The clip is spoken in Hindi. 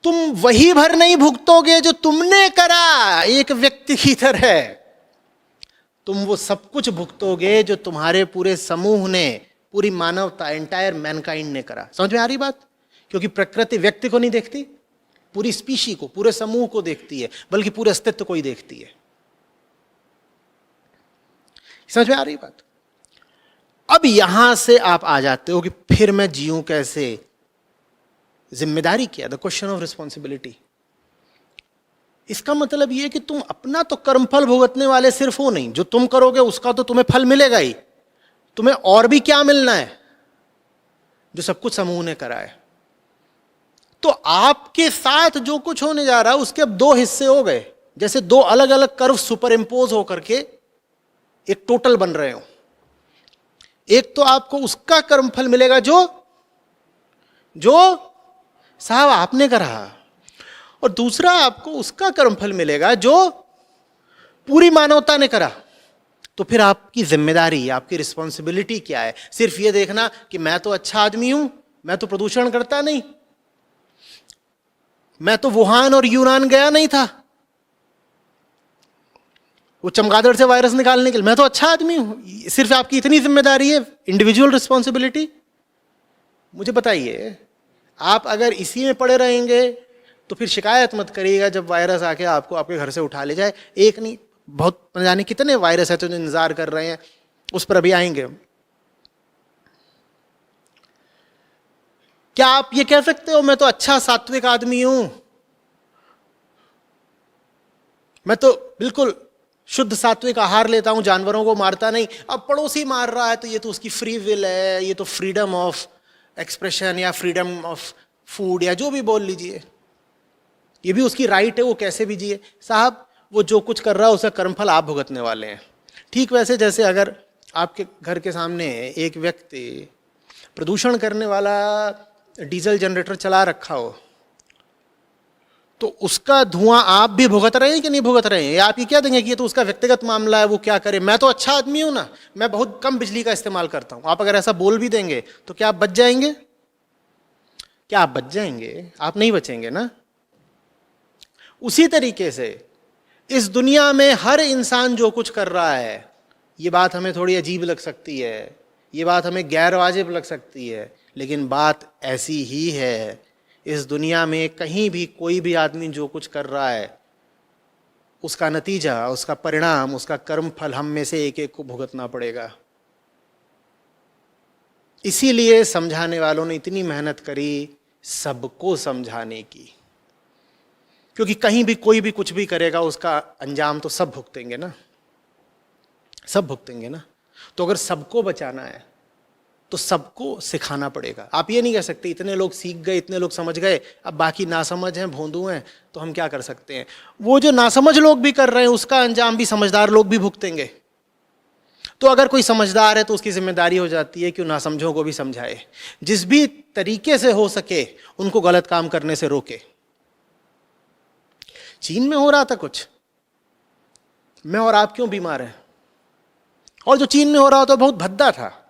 तुम वही भर नहीं भुगतोगे जो तुमने करा एक व्यक्ति की तरह, तुम वो सब कुछ भुगतोगे जो तुम्हारे पूरे समूह ने, पूरी मानवता, एंटायर मैनकाइंड ने करा। समझ में आ रही बात? क्योंकि प्रकृति व्यक्ति को नहीं देखती, पूरी स्पीशी को, पूरे समूह को देखती है, बल्कि पूरे अस्तित्व को ही देखती है। समझ में आ रही बात? अब यहां से आप आ जाते हो कि फिर मैं जीऊं कैसे? जिम्मेदारी क्या? The question of responsibility. इसका मतलब यह कि तुम अपना तो कर्मफल भुगतने वाले सिर्फ हो नहीं, जो तुम करोगे उसका तो तुम्हें फल मिलेगा ही, तुम्हें और भी क्या मिलना है? जो सब कुछ समूह ने करा है। तो आपके साथ जो कुछ होने जा रहा है उसके अब दो हिस्से हो गए, जैसे दो अलग अलग कर्व सुपर इंपोज होकर के एक टोटल बन रहे हो। एक तो आपको उसका कर्मफल मिलेगा जो साहब आपने करा, और दूसरा आपको उसका कर्मफल मिलेगा जो पूरी मानवता ने करा। तो फिर आपकी जिम्मेदारी, आपकी रिस्पॉन्सिबिलिटी क्या है? सिर्फ ये देखना कि मैं तो अच्छा आदमी हूं, मैं तो प्रदूषण करता नहीं, मैं तो वुहान और यूनान गया नहीं था वो चमगादड़ से वायरस निकालने के लिए, मैं तो अच्छा आदमी हूं। सिर्फ आपकी इतनी जिम्मेदारी है, इंडिविजुअल रिस्पॉन्सिबिलिटी? मुझे बताइए, आप अगर इसी में पड़े रहेंगे तो फिर शिकायत मत करिएगा जब वायरस आके आपको आपके घर से उठा ले जाए। एक नहीं, बहुत न जाने कितने वायरस है तो जो इंतजार कर रहे हैं, उस पर अभी आएंगे। क्या आप ये कह सकते हो मैं तो अच्छा सात्विक आदमी हूं, मैं तो बिल्कुल शुद्ध सात्विक आहार लेता हूं, जानवरों को मारता नहीं, अब पड़ोसी मार रहा है तो ये तो उसकी फ्री विल है, ये तो फ्रीडम ऑफ एक्सप्रेशन या फ्रीडम ऑफ फूड या जो भी बोल लीजिए, ये भी उसकी राइट है, वो कैसे भी जिए। साहब वो जो कुछ कर रहा है उसका कर्मफल आप भुगतने वाले हैं। ठीक वैसे जैसे अगर आपके घर के सामने एक व्यक्ति प्रदूषण करने वाला डीजल जनरेटर चला रखा हो, तो उसका धुआं आप भी भुगत रहे हैं कि नहीं भुगत रहे हैं? या आप ये क्या देंगे कि ये तो उसका व्यक्तिगत मामला है, वो क्या करे, मैं तो अच्छा आदमी हूं ना, मैं बहुत कम बिजली का इस्तेमाल करता हूं। आप अगर ऐसा बोल भी देंगे तो क्या आप बच जाएंगे? क्या आप बच जाएंगे? आप नहीं बचेंगे ना। उसी तरीके से इस दुनिया में हर इंसान जो कुछ कर रहा है, ये बात हमें थोड़ी अजीब लग सकती है, ये बात हमें गैर वाजिब लग सकती है, लेकिन बात ऐसी ही है। इस दुनिया में कहीं भी कोई भी आदमी जो कुछ कर रहा है, उसका नतीजा, उसका परिणाम, उसका कर्मफल हम में से एक एक को भुगतना पड़ेगा। इसीलिए समझाने वालों ने इतनी मेहनत करी सबको समझाने की, क्योंकि कहीं भी कोई भी कुछ भी करेगा उसका अंजाम तो सब भुगतेंगे ना, सब भुगतेंगे ना। तो अगर सबको बचाना है तो सबको सिखाना पड़ेगा। आप ये नहीं कह सकते इतने लोग सीख गए, इतने लोग समझ गए, अब बाकी नासमझ हैं, भोंदू हैं, तो हम क्या कर सकते हैं? वो जो नासमझ लोग भी कर रहे हैं उसका अंजाम भी समझदार लोग भी भुगतेंगे। तो अगर कोई समझदार है तो उसकी जिम्मेदारी हो जाती है कि उन नासमझों को भी समझाए, जिस भी तरीके से हो सके उनको गलत काम करने से रोके। चीन में हो रहा था कुछ, मैं और आप क्यों बीमार हैं? और जो चीन में हो रहा था बहुत भद्दा था।